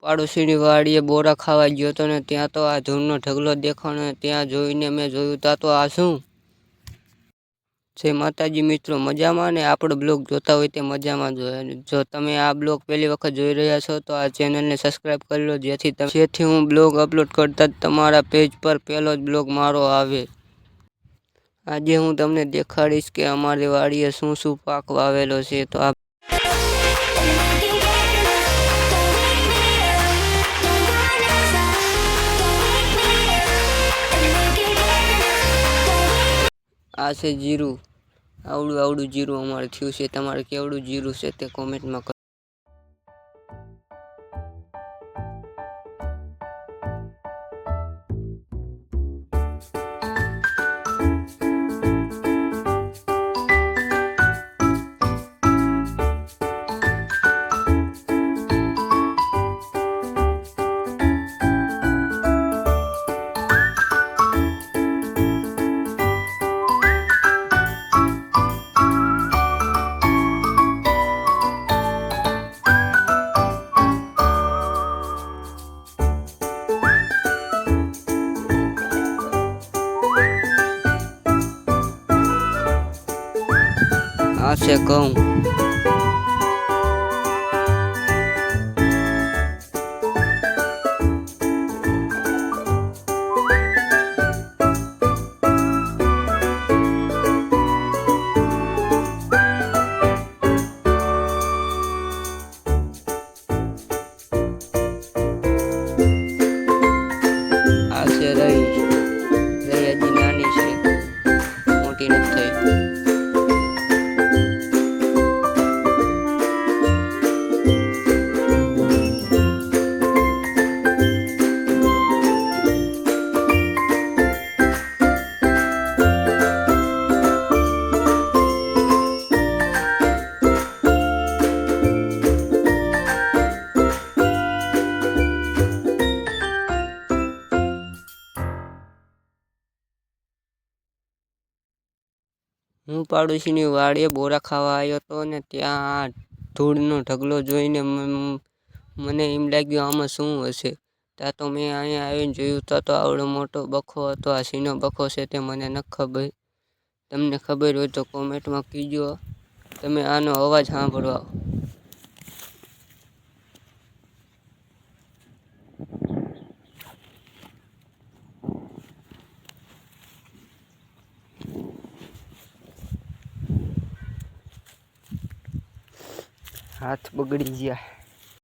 પાડોશીની વાડીએ બોરા ખાવા ગયો હતો ને ત્યાં તો આ ધૂળનો ઢગલો દેખાણો ને ત્યાં જોઈને મેં જોયું તા તો આ શું જય માતાજી મિત્રો, મજામાં ને આપણો બ્લોગ જોતા હોય તે મજામાં જોઈએ. જો તમે આ બ્લોગ પહેલી વખત જોઈ રહ્યા છો તો આ ચેનલને સબસ્ક્રાઈબ કરી લો, જેથી હું બ્લોગ અપલોડ કરતા જ તમારા પેજ પર પહેલો જ બ્લોગ મારો આવે. આજે હું તમને દેખાડીશ કે અમારી વાડીએ શું શું પાક વાવેલો છે. તો આ છે જીરું. આવડું જીરું અમારે થયું છે. તમારે કેવડું જીરું છે તે કોમેન્ટમાં કરો. આ છે ઘઉં. આ છે રહી હજી નાની છે, મોટી નથી થઈ. હું પાડોશીની વાડીએ બોરા ખાવા આવ્યો હતો ને ત્યાં ધૂળનો ઢગલો જોઈને મને એમ લાગ્યું આમાં શું હશે. ત્યાં તો મેં અહીંયા આવીને જોયું તો આવડો મોટો બખો હતો. આ સીનો બખો છે તે મને ન ખબર. તમને ખબર હોય તો કોમેન્ટમાં કીજો. તમે આનો અવાજ સાંભળો. હાથ બગડી ગયા.